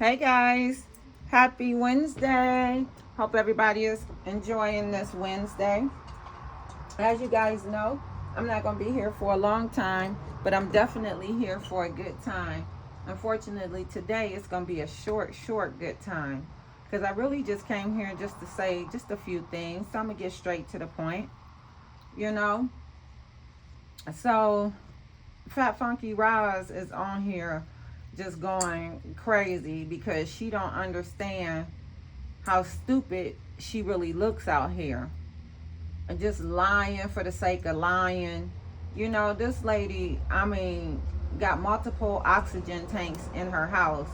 Hey guys, happy Wednesday. Hope everybody is enjoying this Wednesday. As you guys know, I'm not going to be here for a long time, but I'm definitely here for a good time. Unfortunately, today it's going to be a short good time because I really just came here just to say just a few things. So I'm going to get straight to the point, you know. So, Fat Funky Roz is on here just going crazy because she don't understand how stupid she really looks out here and just lying for the sake of lying. You know, this lady, got multiple oxygen tanks in her house,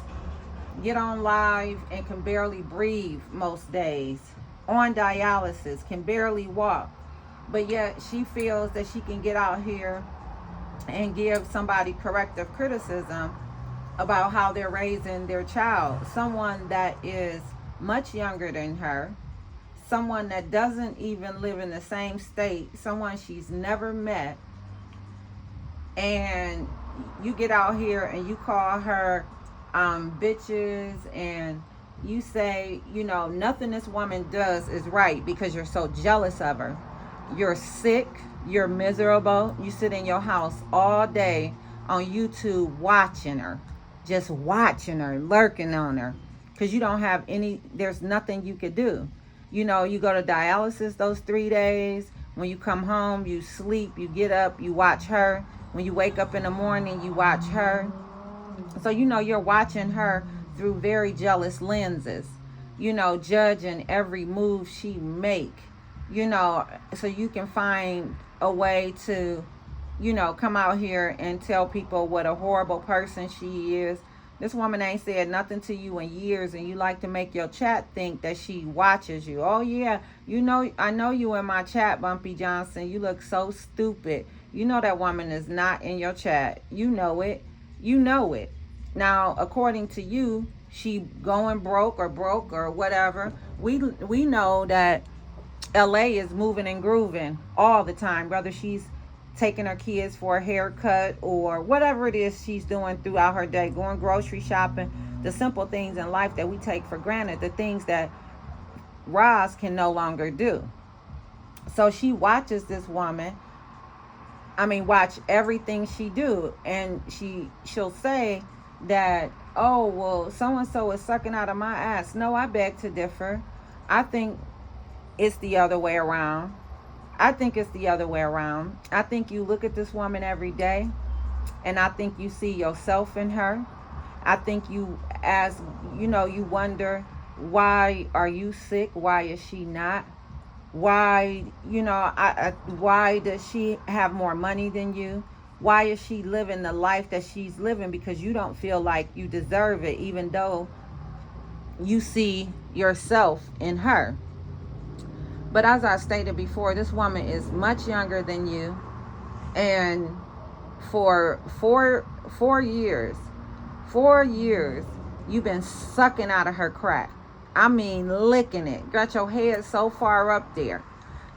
get on live and can barely breathe most days, on dialysis, can barely walk, but yet she feels that she can get out here and give somebody corrective criticism about how they're raising their child, someone that is much younger than her, someone that doesn't even live in the same state, someone she's never met, and you get out here and you call her bitches, and you say, nothing this woman does is right because you're so jealous of her. You're sick, you're miserable, you sit in your house all day on YouTube watching her, just watching her, lurking on her, because you don't have there's nothing you could do. You go to dialysis those 3 days. When you come home, you sleep, you get up, you watch her. When you wake up in the morning, you watch her. So, you're watching her through very jealous lenses, judging every move she make, so you can find a way to, come out here and tell people what a horrible person she is. This woman ain't said nothing to you in years, and you like to make your chat think that she watches you. Oh yeah, I know you in my chat, Bumpy Johnson. You look so stupid. You know that woman is not in your chat. You know it. You know it. Now, according to you, she going broke or whatever. We know that LA is moving and grooving all the time, whether she's taking her kids for a haircut or whatever it is she's doing throughout her day, going grocery shopping, the simple things in life that we take for granted, the things that Roz can no longer do. So she watches this woman, watch everything she do, and she'll say that, oh, well, so-and-so is sucking out of my ass. No, I beg to differ. I think it's the other way around. I think you look at this woman every day, and I think you see yourself in her. I think you you wonder, why are you sick? Why is she not? Why, why does she have more money than you? Why is she living the life that she's living? Because you don't feel like you deserve it, even though you see yourself in her. But as I stated before, this woman is much younger than you. And for four years, you've been sucking out of her crack. Licking it. Got your head so far up there.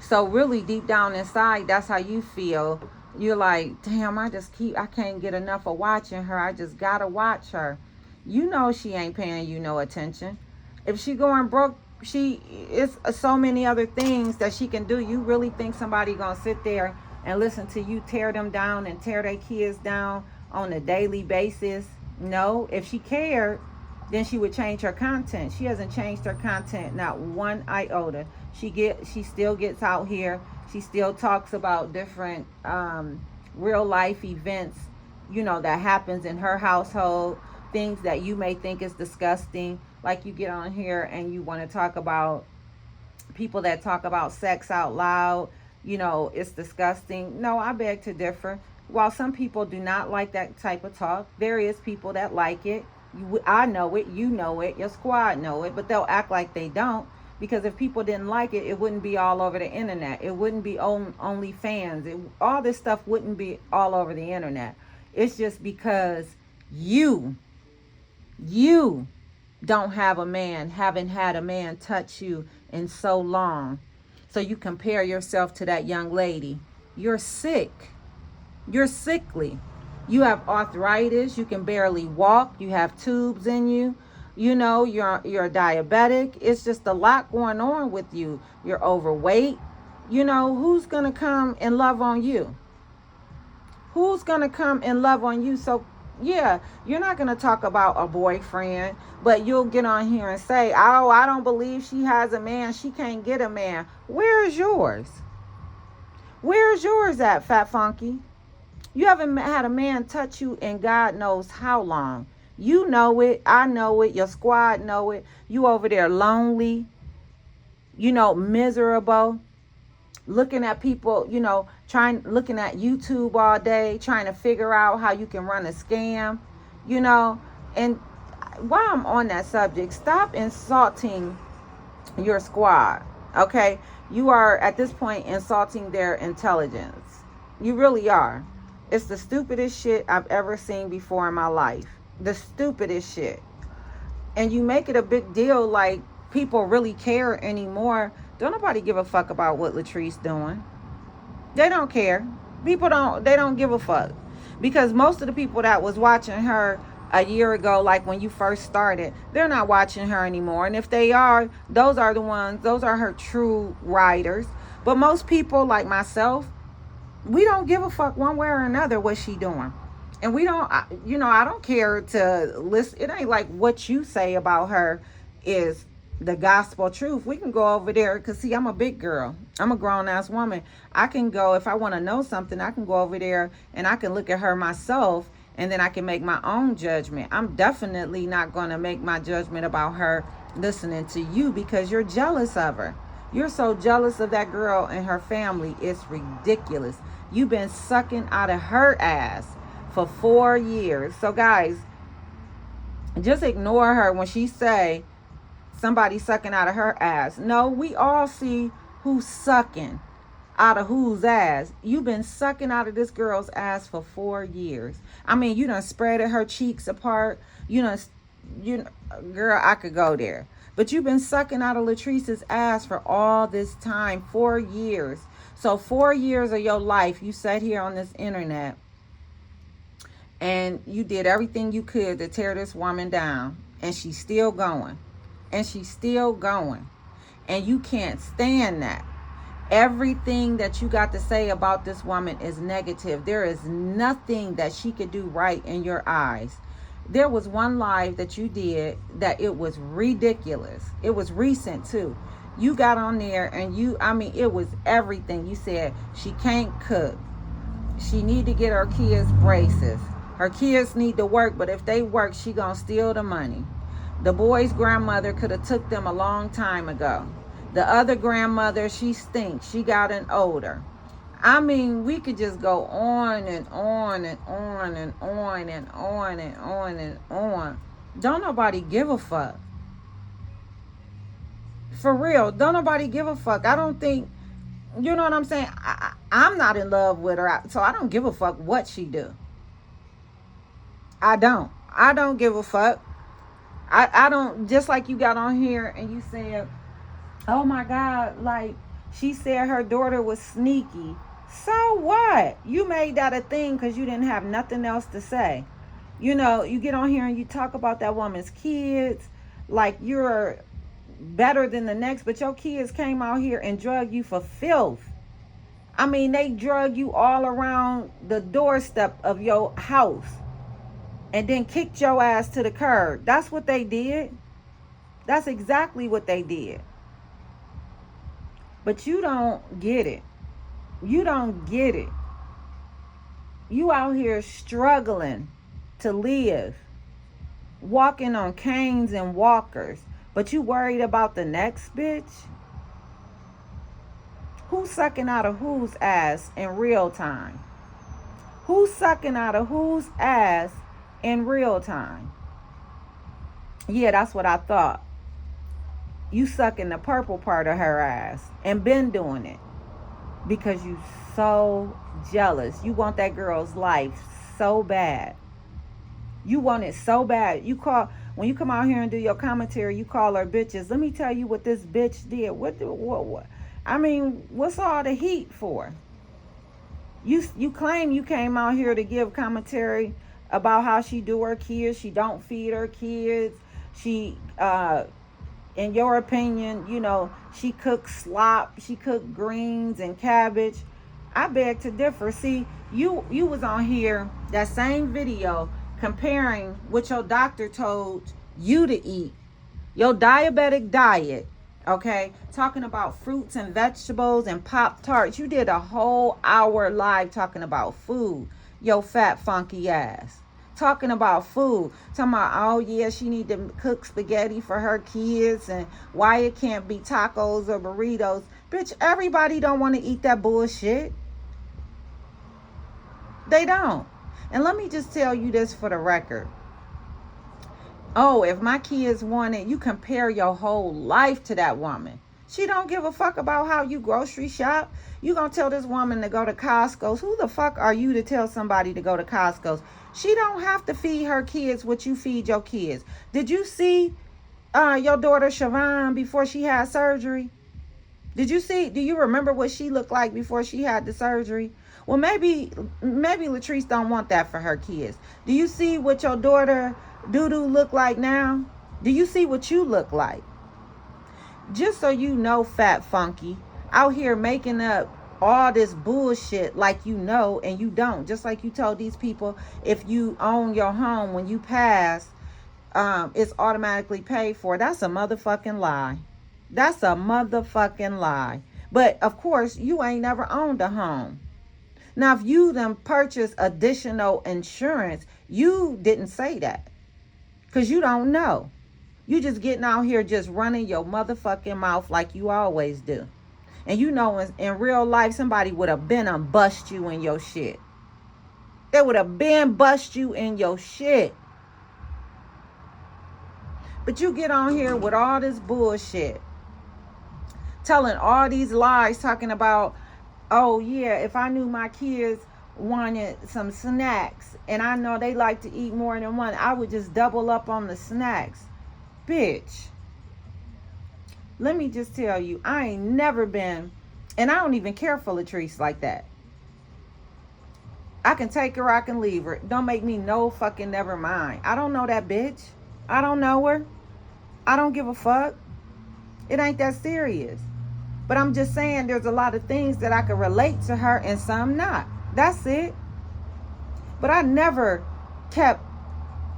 So really deep down inside, that's how you feel. You're like, damn, I can't get enough of watching her. I just gotta watch her. You know she ain't paying you no attention. If she going broke, it's so many other things that she can do. You really think somebody gonna sit there and listen to you tear them down and tear their kids down on a daily basis? No. If she cared, then she would change her content. She hasn't changed her content, not one iota. She still gets out here. She still talks about different real life events, that happens in her household, things that you may think is disgusting. Like, you get on here and you want to talk about people that talk about sex out loud, it's disgusting. No, I beg to differ. While some people do not like that type of talk, there is people that like it. I know it, you know it, your squad know it, but they'll act like they don't, because if people didn't like it, it wouldn't be all over the internet. It wouldn't be only fans. All this stuff wouldn't be all over the internet. It's just because you don't have haven't had a man touch you in so long. So you compare yourself to that young lady. You're sick. You're sickly. You have arthritis. You can barely walk. You have tubes in you. You know, you're diabetic. It's just a lot going on with you. You're overweight. You know, who's going to come and love on you? Who's going to come and love on you? So, yeah, you're not going to talk about a boyfriend, but you'll get on here and say, oh, I don't believe she has a man. She can't get a man. Where is yours? Where's yours at, Fat Funky? You haven't had a man touch you in God knows how long. You know it. I know it. Your squad know it. You over there lonely, you know, miserable, looking at people, you know, looking at YouTube all day, trying to figure out how you can run a scam, you know. And while I'm on that subject, stop insulting your squad, okay? You are, at this point, insulting their intelligence. You really are. It's the stupidest shit I've ever seen before in my life. The stupidest shit. And you make it a big deal like people really care anymore. Don't nobody give a fuck about what Latrice doing. They don't care. They don't give a fuck. Because most of the people that was watching her a year ago, like when you first started, they're not watching her anymore. And if they are, those are her true riders. But most people like myself, we don't give a fuck one way or another what she doing. And we don't, you know, I don't care to listen. It ain't like what you say about her is the gospel truth. We can go over there because, see, I'm a big girl. I'm a grown-ass woman. I can go, if I want to know something, I can go over there and I can look at her myself and then I can make my own judgment. I'm definitely not going to make my judgment about her listening to you because you're jealous of her. You're so jealous of that girl and her family. It's ridiculous. You've been sucking out of her ass for 4 years. So, guys, just ignore her when she say somebody sucking out of her ass. No, we all see who's sucking out of whose ass. You've been sucking out of this girl's ass for 4 years. I mean, you done spreaded her cheeks apart. Girl, I could go there. But you've been sucking out of Latrice's ass for all this time, 4 years. So 4 years of your life, you sat here on this internet and you did everything you could to tear this woman down. And she's still going. And she's still going. And you can't stand that. Everything that you got to say about this woman is negative. There is nothing that she could do right in your eyes. There was one live that you did that it was ridiculous. It was recent too. You got on there and it was everything. You said she can't cook. She need to get her kids braces. Her kids need to work, but if they work, she gonna steal the money. The boy's grandmother could have took them a long time ago. The other grandmother, she stinks. She got an odor. I mean, we could just go on and on and on and on and on and on and on. Don't nobody give a fuck. For real, don't nobody give a fuck. I don't think, you know what I'm saying? I'm not in love with her, so I don't give a fuck what she do. I don't give a fuck. I don't, just like you got on here and you said, oh my God, like she said her daughter was sneaky. So what? You made that a thing because you didn't have nothing else to say. You know, you get on here and you talk about that woman's kids like you're better than the next, but your kids came out here and drug you for filth. I mean, they drug you all around the doorstep of your house and then kicked your ass to the curb. That's what they did. That's exactly what they did. But you don't get it. You don't get it. You out here struggling to live, walking on canes and walkers, but you worried about the next bitch? Who's sucking out of whose ass in real time? Who's sucking out of whose ass in real time? Yeah, that's what I thought. You sucking the purple part of her ass and been doing it because you so jealous. You want that girl's life so bad. You want it so bad. When you come out here and do your commentary, you call her bitches. Let me tell you what this bitch did. What? I mean, what's all the heat for? You claim you came out here to give commentary about how she do her kids. She don't feed her kids. She in your opinion, she cooks slop, she cooked greens and cabbage. I beg to differ. See, you was on here, that same video, comparing what your doctor told you to eat, your diabetic diet, okay? Talking about fruits and vegetables and Pop-Tarts. You did a whole hour live talking about food, your fat, funky ass. Talking about food. Talking about, oh yeah, she need to cook spaghetti for her kids and why it can't be tacos or burritos. Bitch, everybody don't want to eat that bullshit. They don't. And let me just tell you this for the record. Oh, if my kids want it, you compare your whole life to that woman. She don't give a fuck about how you grocery shop. You gonna tell this woman to go to Costco's. Who the fuck are you to tell somebody to go to Costco's? She don't have to feed her kids what you feed your kids. Did you see your daughter Shavaughn before she had surgery? Do you remember what she looked like before she had the surgery? Well, maybe Latrice don't want that for her kids. Do you see what your daughter Doodoo look like now? Do you see what you look like? Just so you know, fat funky, out here making up all this bullshit like you know and you don't. Just like you told these people, if you own your home, when you pass, it's automatically paid for. That's a motherfucking lie. That's a motherfucking lie. But of course, you ain't never owned a home. Now, if you then purchase additional insurance, you didn't say that. Because you don't know. You just getting out here just running your motherfucking mouth like you always do. And you know, in real life, somebody would have been bust you in your shit. They would have been bust you in your shit. But you get on here with all this bullshit. Telling all these lies, talking about, oh yeah, if I knew my kids wanted some snacks and I know they like to eat more than one, I would just double up on the snacks. Bitch, let me just tell you, I ain't never been, and I don't even care for Latrice like that. I can take her, I can leave her. Don't make me no fucking never mind. I don't know that bitch. I don't know her. I don't give a fuck. It ain't that serious. But I'm just saying there's a lot of things that I can relate to her and some not. That's it. But I never kept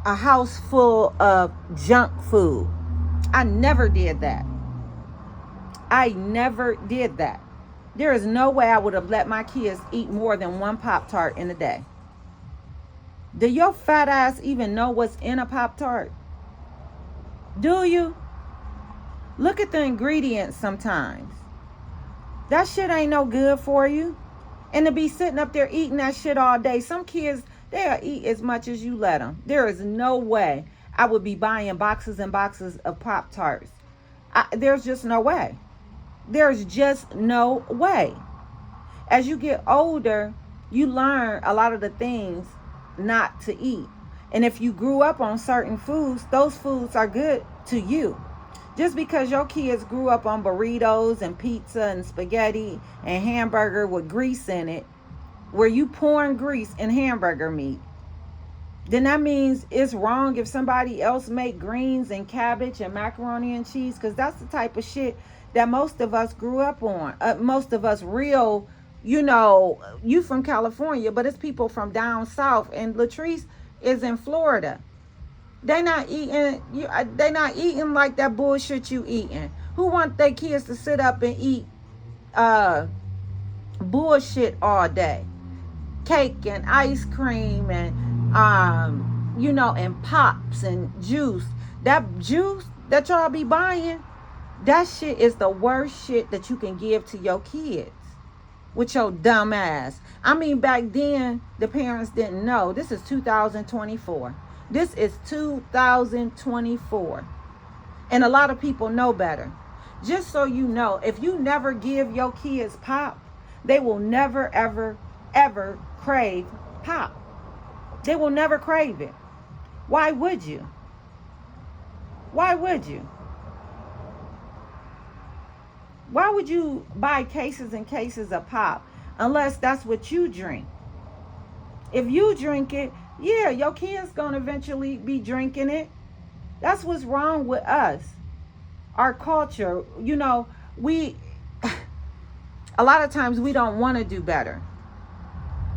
a house full of junk food. I never did that. I never did that. There is no way I would have let my kids eat more than one Pop-Tart in a day. Do your fat ass even know what's in a Pop-Tart? Do you? Look at the ingredients sometimes. That shit ain't no good for you. And to be sitting up there eating that shit all day. Some kids, they'll eat as much as you let them. There is no way I would be buying boxes and boxes of Pop-Tarts. There's just no way. There's just no way. As you get older, you learn a lot of the things not to eat. And if you grew up on certain foods, those foods are good to you. Just because your kids grew up on burritos and pizza and spaghetti and hamburger with grease in it, where you pouring grease in hamburger meat, then that means it's wrong if somebody else make greens and cabbage and macaroni and cheese, because that's the type of shit that most of us grew up on. Most of us real, you from California, but it's people from down south. And Latrice is in Florida. They not eating like that bullshit you eating. Who want their kids to sit up and eat bullshit all day? Cake and ice cream and and pops and juice. That juice that y'all be buying, that shit is the worst shit that you can give to your kids with your dumb ass. I mean, back then the parents didn't know. This is 2024. This is 2024. And a lot of people know better. Just so you know, if you never give your kids pop, they will never, ever, ever crave pop. They will never crave it. Why would you? Why would you? Why would you buy cases and cases of pop unless that's what you drink? If you drink it, yeah, your kid's gonna eventually be drinking it. That's what's wrong with us. Our culture, you know, we, a lot of times we don't want to do better.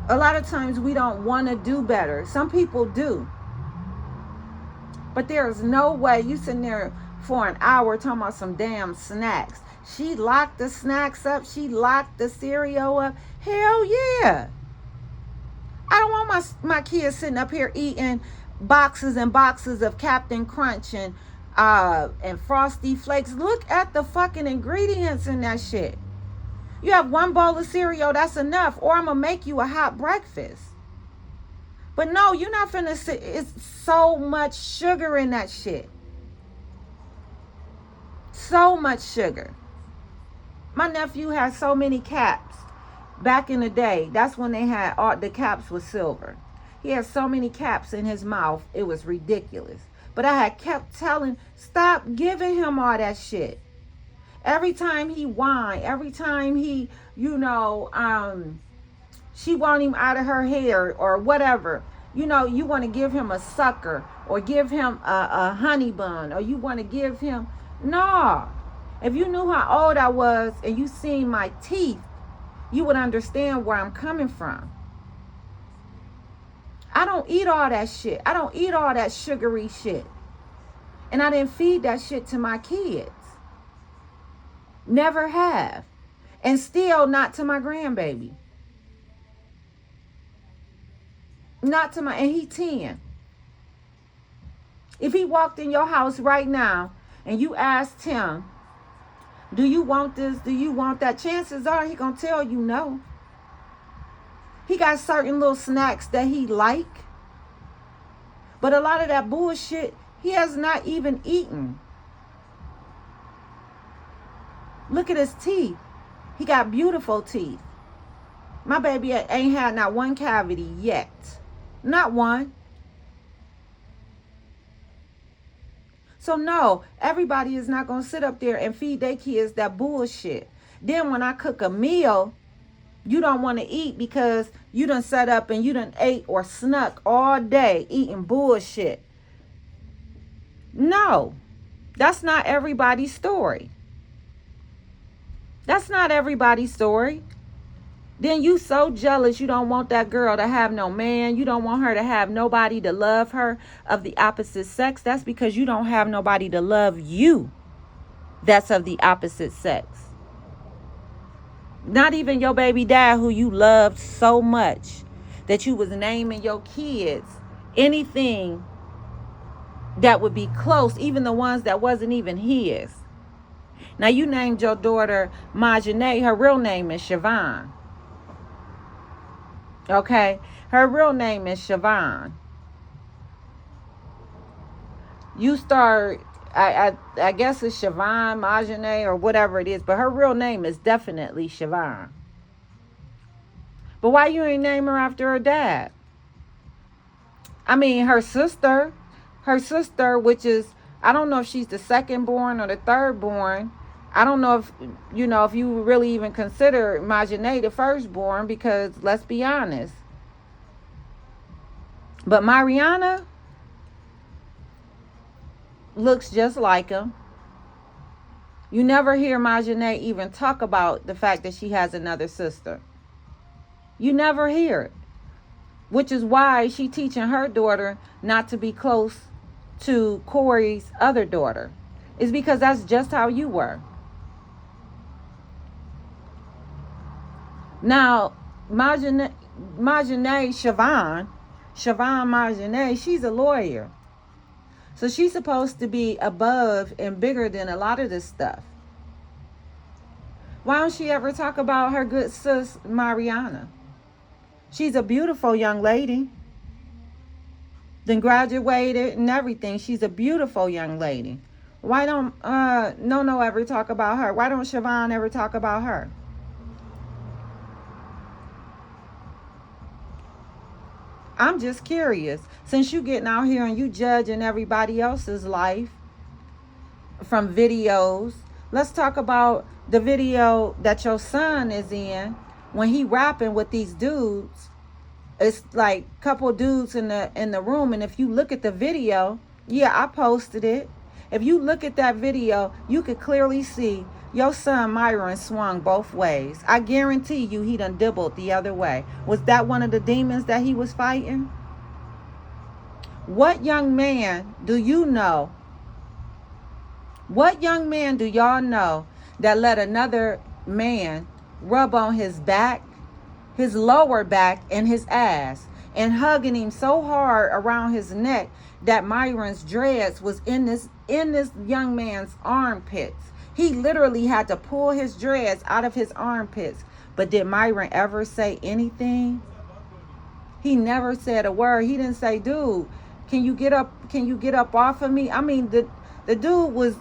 A lot of times we don't want to do better. Some people do. But there is no way you sitting there for an hour talking about some damn snacks. She locked the snacks up. She locked the cereal up. Hell yeah. I don't want my kids sitting up here eating boxes and boxes of Captain Crunch and Frosty Flakes. Look at the fucking ingredients in that shit. You have one bowl of cereal, that's enough. Or I'm going to make you a hot breakfast. But no, you're not finna sit. It's so much sugar in that shit. So much sugar. My nephew had so many caps. Back in the day, that's when they had all the caps was silver. He had so many caps in his mouth, it was ridiculous. But I had kept telling, stop giving him all that shit. Every time he whined, every time he, you know, she want him out of her hair or whatever. You know, you want to give him a sucker or give him a honey bun or you want to give him, no. If you knew how old I was and you seen my teeth, you would understand where I'm coming from. I don't eat all that shit. I don't eat all that sugary shit. And I didn't feed that shit to my kids. Never have. And still not to my grandbaby. Not to my, and he 10. If he walked in your house right now and you asked him, do you want this? Do you want that? Chances are he gonna tell you no. He got certain little snacks that he like. But a lot of that bullshit, he has not even eaten. Look at his teeth. He got beautiful teeth. My baby ain't had not one cavity yet. Not one. So no, everybody is not going to sit up there and feed their kids that bullshit. Then when I cook a meal, you don't want to eat because you done set up and you done ate or snuck all day eating bullshit. No, that's not everybody's story. That's not everybody's story. Then you so jealous you don't want that girl to have no man. You don't want her to have nobody to love her of the opposite sex. That's because you don't have nobody to love you that's of the opposite sex. Not even your baby dad who you loved so much that you was naming your kids anything that would be close, even the ones that wasn't even his. Now you named your daughter Myjahnee. Her real name is Shavaughn. Okay, her real name is Shavaughn. You start, I guess it's Shavaughn, Myjahnee, or whatever it is, but her real name is definitely Shavaughn. But why you ain't name her after her dad? I mean, her sister, which is, I don't know if she's the second born or the third born. I don't know if, you know, if you really even consider Myjahnee the firstborn, because let's be honest. But Mariana looks just like him. You never hear Myjahnee even talk about the fact that she has another sister. You never hear it. Which is why she teaching her daughter not to be close to Corey's other daughter. It's because that's just how you were. Now, Myjahnee Shavaughn Myjahnee, she's a lawyer. So she's supposed to be above and bigger than a lot of this stuff. Why don't she ever talk about her good sis, Mariana? She's a beautiful young lady. Then graduated and everything. She's a beautiful young lady. Why don't No ever talk about her? Why don't Shavaughn ever talk about her? I'm just curious. Since you getting out here and you judging everybody else's life from videos, let's talk about the video that your son is in when he rapping with these dudes. It's like a couple dudes in the room, and if you look at the video, Yeah, I posted it. If you look at that video, you could clearly see your son Myron swung both ways. I guarantee you he done dibbled the other way. Was that one of the demons that he was fighting? What young man do you know? What young man do y'all know that let another man rub on his back, his lower back, and his ass, and hugging him so hard around his neck that Myron's dreads was in this young man's armpits? He literally had to pull his dreads out of his armpits. But did Myron ever say anything? He never said a word. He didn't say, dude, can you get up off of me? I mean, the dude was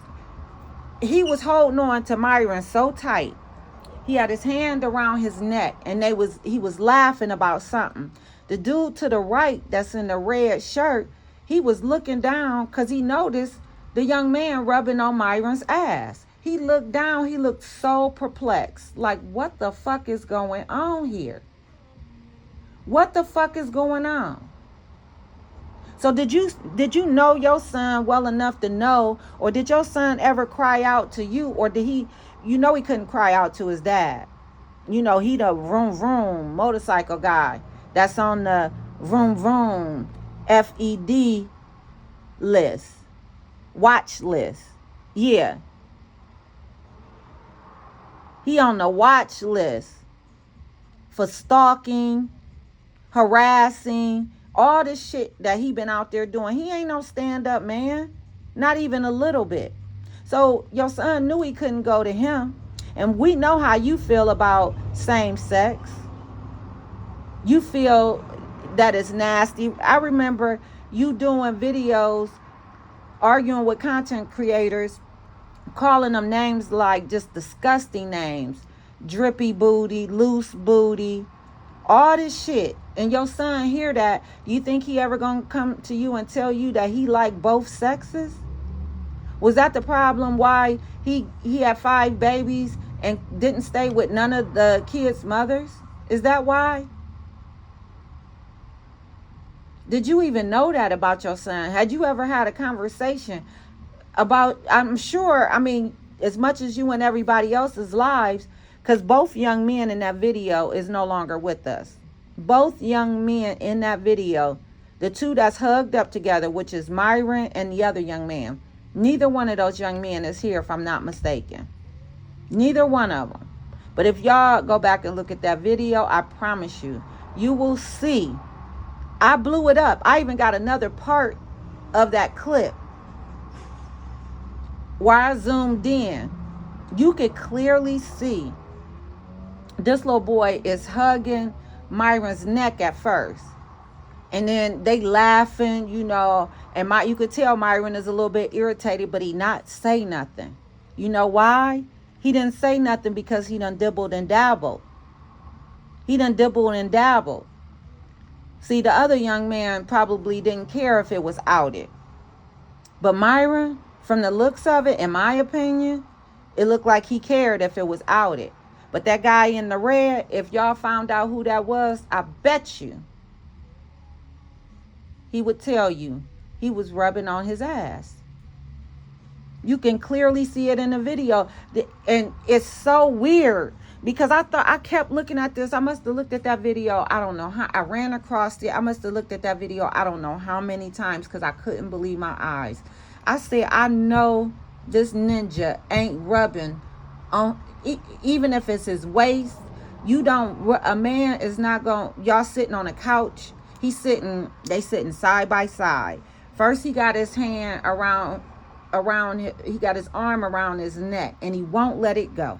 holding on to Myron so tight. He had his hand around his neck, and he was laughing about something. The dude to the right that's in the red shirt, he was looking down because he noticed the young man rubbing on Myron's ass. He looked down, he looked so perplexed. Like, what the fuck is going on here? What the fuck is going on? So did you know your son well enough to know, or did your son ever cry out to you, or did he, he couldn't cry out to his dad. He the vroom vroom motorcycle guy that's on the vroom vroom FED list, watch list. Yeah. He on the watch list for stalking, harassing, all this shit that he been out there doing. He ain't no stand-up man. Not even a little bit. So your son knew he couldn't go to him. And we know how you feel about same sex. You feel that it's nasty. I remember you doing videos, arguing with content creators, calling them names like just disgusting names. Drippy booty, loose booty, all this shit. And your son hear that. You think he ever gonna come to you and tell you that he like both sexes? Was that the problem why he had 5 babies and didn't stay with none of the kids' mothers? Is that why? Did you even know that about your son? Had you ever had a conversation about, I'm sure, as much as you and everybody else's lives, because both young men in that video is no longer with us. Both young men in that video, the two that's hugged up together, which is Myron and the other young man, neither one of those young men is here, if I'm not mistaken. Neither one of them. But if y'all go back and look at that video, I promise you, you will see. I blew it up. I even got another part of that clip where I zoomed in. You could clearly see this little boy is hugging Myron's neck at first. And then they laughing, and you could tell Myron is a little bit irritated, but he not say nothing. You know why? He didn't say nothing because he done dibbled and dabbled. He done dibbled and dabbled. See, the other young man probably didn't care if it was outed. But Myron, from the looks of it, in my opinion, it looked like he cared if it was outed. But that guy in the red, if y'all found out who that was, I bet you he would tell you he was rubbing on his ass. You can clearly see it in the video. And it's so weird because I kept looking at this. I must have looked at that video. I don't know how. I ran across it. I must have looked at that video. I don't know how many times because I couldn't believe my eyes. I said, I know this ninja ain't rubbing on, even if it's his waist. A man is not going, y'all sitting on a couch. They sitting side by side. First, he got his hand he got his arm around his neck and he won't let it go.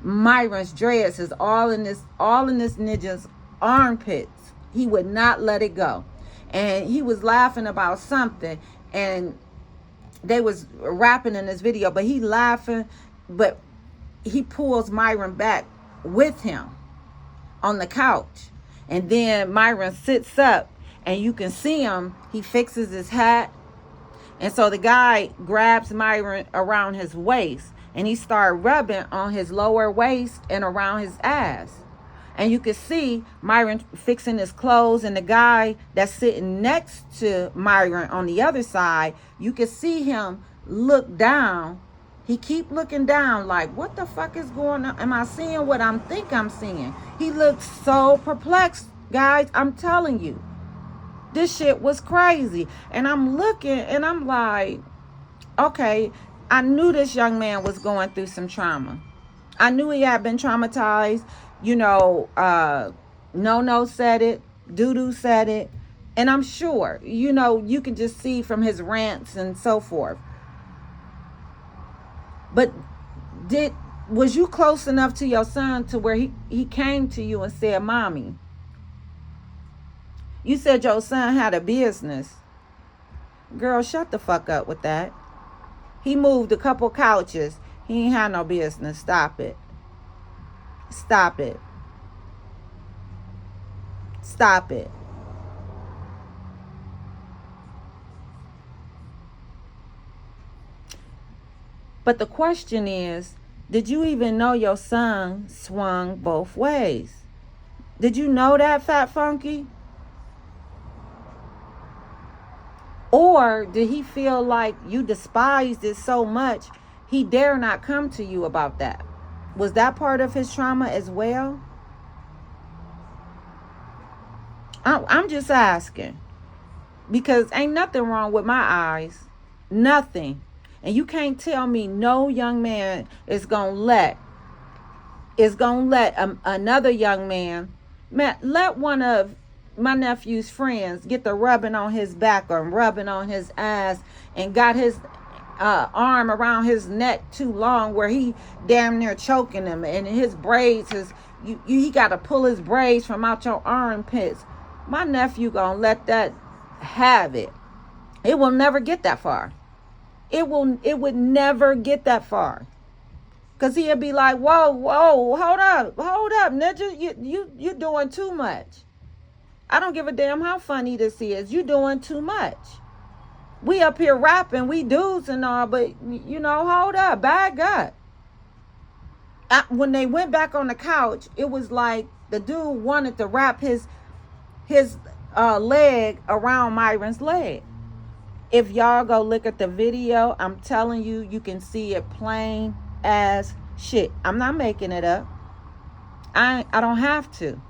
Myron's dreads is all in this ninja's armpits. He would not let it go. And he was laughing about something and they was rapping in this video, but he laughing, but he pulls Myron back with him on the couch. And then Myron sits up and you can see him. He fixes his hat. And so the guy grabs Myron around his waist and he started rubbing on his lower waist and around his ass. And you could see Myron fixing his clothes, and the guy that's sitting next to Myron on the other side, you could see him look down. He keep looking down like, what the fuck is going on? Am I seeing what I think I'm seeing? He looked so perplexed, guys. I'm telling you. This shit was crazy. And I'm looking and I'm like, okay, I knew this young man was going through some trauma. I knew he had been traumatized. You know, No said it. Doodoo said it. And I'm sure, you know, you can just see from his rants and so forth. But was you close enough to your son to where he came to you and said, Mommy, you said your son had a business. Girl, shut the fuck up with that. He moved a couple couches. He ain't had no business. Stop it. Stop it. Stop it. But the question is, did you even know your son swung both ways? Did you know that, Fat Funky? Or did he feel like you despised it so much he dare not come to you about that? Was that part of his trauma as well? I'm just asking. Because ain't nothing wrong with my eyes. Nothing. And you can't tell me no young man is gonna let another young man let one of my nephew's friends get the rubbing on his back or rubbing on his ass and got his arm around his neck too long where he damn near choking him, and his braids he got to pull his braids from out your armpits. My nephew gonna let that have it. It will never get that far. It would never get that far. Cause he'll be like, whoa, hold up, ninja, you doing too much. I don't give a damn how funny this is. You doing too much. We up here rapping, we dudes and all, but you know, hold up, back up. When they went back on the couch, it was like the dude wanted to wrap his leg around Myron's leg. If y'all go look at the video, I'm telling you, you can see it plain as shit. I'm not making it up. I don't have to.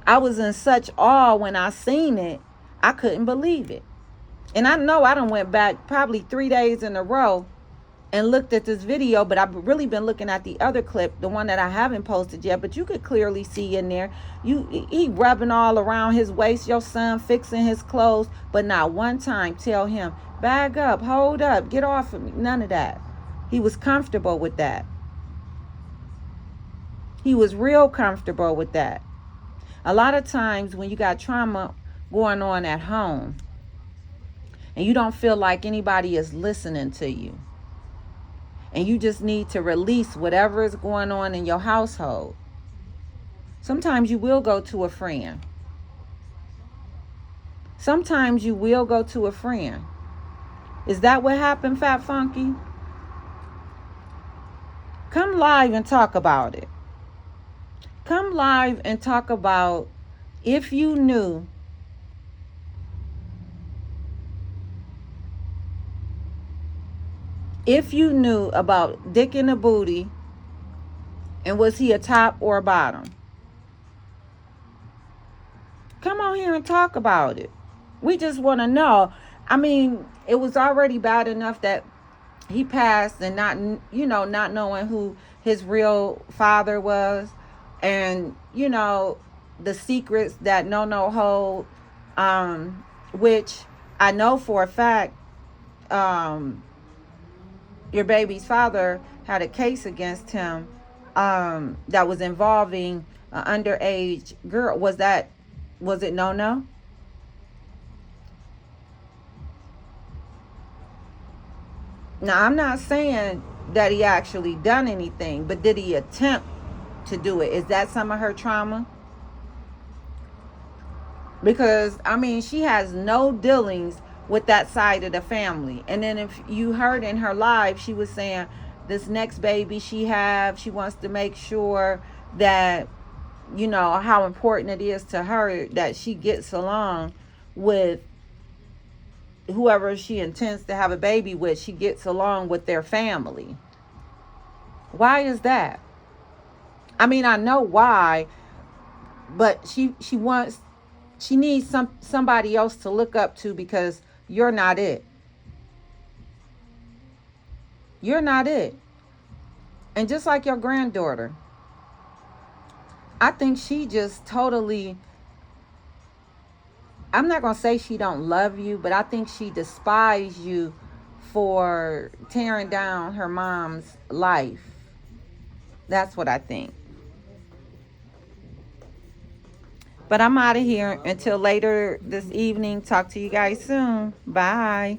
I was in such awe when I seen it. I couldn't believe it. And I know I done went back probably 3 days in a row and looked at this video, but I've really been looking at the other clip, the one that I haven't posted yet, but you could clearly see in there, he rubbing all around his waist, your son fixing his clothes, but not one time tell him, bag up, hold up, get off of me. None of that. He was comfortable with that. He was real comfortable with that. A lot of times when you got trauma going on at home and you don't feel like anybody is listening to you, and you just need to release whatever is going on in your household, sometimes you will go to a friend. Sometimes you will go to a friend. Is that what happened, Fat Funky? Come live and talk about it. Come live and talk about if you knew about dick in the booty, and was he a top or a bottom? Come on here and talk about it. We just want to know. I mean, it was already bad enough that he passed and not knowing who his real father was. And, the secrets that No hold, which I know for a fact, your baby's father had a case against him that was involving an underage girl. Was it No? Now, I'm not saying that he actually done anything, but did he attempt to do it? Is that some of her trauma? Because, she has no dealings with that side of the family. And then if you heard in her live, she was saying this next baby she wants to make sure that you know, how important it is to her that she gets along with whoever she intends to have a baby with. She gets along with their family. Why is that? I mean, I know why, but she needs somebody else to look up to, because you're not it. You're not it. And just like your granddaughter, I think she just totally, I'm not going to say she don't love you, but I think she despises you for tearing down her mom's life. That's what I think. But I'm out of here until later this evening. Talk to you guys soon. Bye.